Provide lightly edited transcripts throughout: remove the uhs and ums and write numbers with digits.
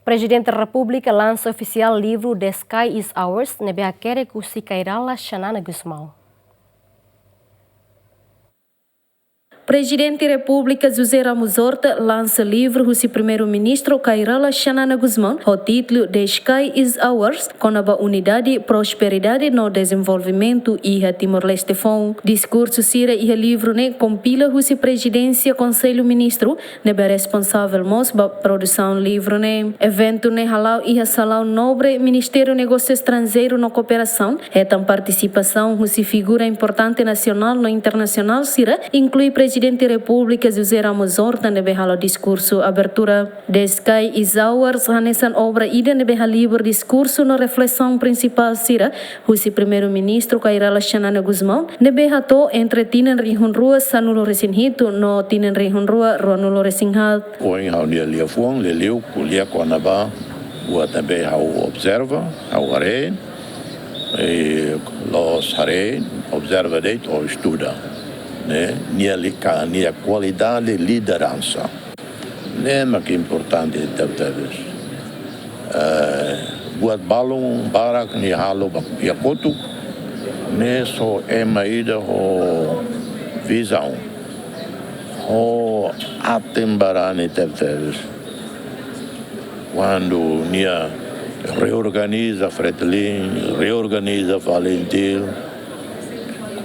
Prezidente Repúblika lansa ofisial livru The Sky is Ours, nebe hakerek husi Kay Rala Xanana Gusmão. Prezidente Repúblika José Ramos Horta lança livro husi primeiro-ministro Kay Rala Xanana Gusmão, o título The Sky is Ours, com a unidade, prosperidade no desenvolvimento e a Timor-Leste fom. Discurso sira e livro ne compila husi presidência Conselho Ministro, nebe responsável mos ba produção livro ne. Evento ne halau e salau nobre Ministério Negócio Estrangeiro no Cooperação, etam participação husi figura importante nacional no internacional sira, inclui Prezidente Repúblika José Ramos Horta nebe halo discurso abertura The Sky is Ours, hanesan obra ida nebe halibur discurso no reflexão principal sira, husi primeiro-ministro Kay Rala Xanana Gusmão, nebe hato entre tinen rihun rua sanulo resinhito no tinen rihun rua nulo resinhat. Oin hau nia lia fuang, le liu, kulia konaba, ua também hau observa, hau hare, los hare, observa deit ou estuda. Nia qualidade de liderança. Mas que importante talvez. Buat balong barak ni halo ya kotuk, ne so emaida ho visão, ho atembarane talvez. Quando nia reorganiza Fretlin, reorganiza Valentil,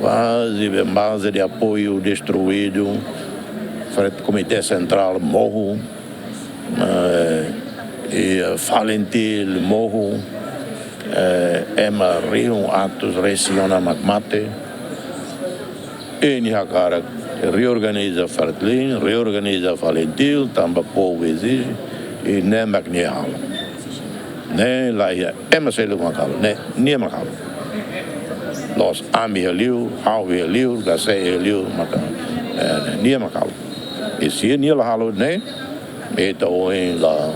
quase base de apoio destruído, Comitê Central morro, e Valentil morro, Ema Rio atos reciona magmate, e Nihakara reorganiza Fertlin, reorganiza Valentil, tamba povo exige, e nem Magnihal. Nem lá ia, Ema Selu Macalo, nem Macalo. Los ami heliu, hau heliu, gasei heliu, maka nia makalo. E se nia la halo ne, eta oin la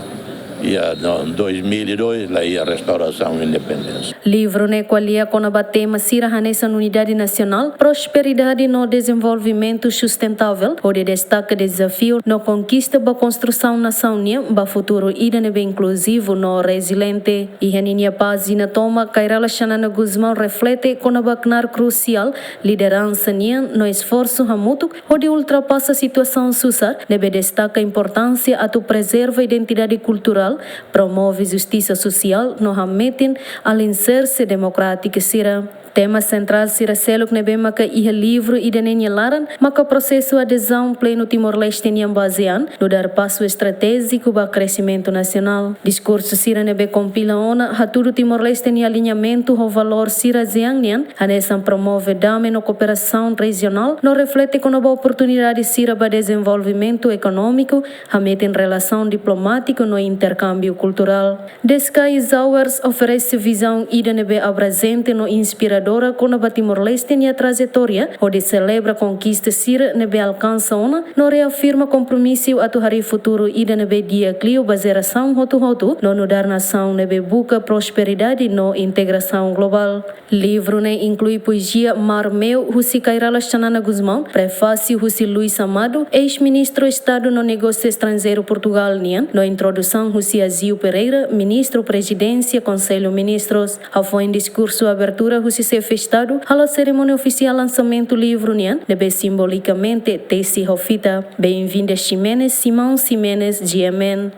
ia 2002 la ia restauração independência. Livro ne qualia com a tema sira hanesa unidade nacional, prosperidade no desenvolvimento sustentável, onde destaca desafio no conquista ba construção nação nia, ba futuro ida nebe inclusivo no resiliente. E haninha paz na toma Kay Rala Xanana Gusmão reflete com a bacnar crucial liderança nia no esforço hamutuk, onde ultrapassa a situação susar, nebe destaca a importância a tu preserva a identidade cultural, promove justiça social no hametin alicerce democrático sira. Tema central sira seluk nebe maka iha livro ida nenya laran, maka processo adesão pleno Timor-Leste niam basean, no dar passo estratégico para crescimento nacional. Discurso sira nebe compila ona, haturo Timor-Leste ni alinhamento ao valor sira ziang nian, hanesan promove dame no cooperação regional, no reflete com a oportunidade sira para desenvolvimento econômico, hamete em relação diplomático no intercâmbio cultural. The Sky is Ours oferece visão ida nebe abrasente no inspirador com a Timor-Leste e a trajetória, onde celebra conquista sira nebe alcança ona, no reafirma compromisso a tuhari futuro ida nebe dia clio baseração hotu no dar nação nebe buca prosperidade no integração global. Livro ne inclui poesia Mar Meu, husi Kay Rala Xanana Gusmão, prefácio husi Luís Amado, ex-ministro Estado no Negócio Estrangeiro Portugal nian, no introdução husi Azil Pereira, ministro Presidência Conselho Ministros, ao foi em discurso abertura husi Estado, a cerimônia oficial lançamento livro nian, nebe simbolicamente tesi hofita. Bem-vinda Ximenes, Simão Ximenes, GMN.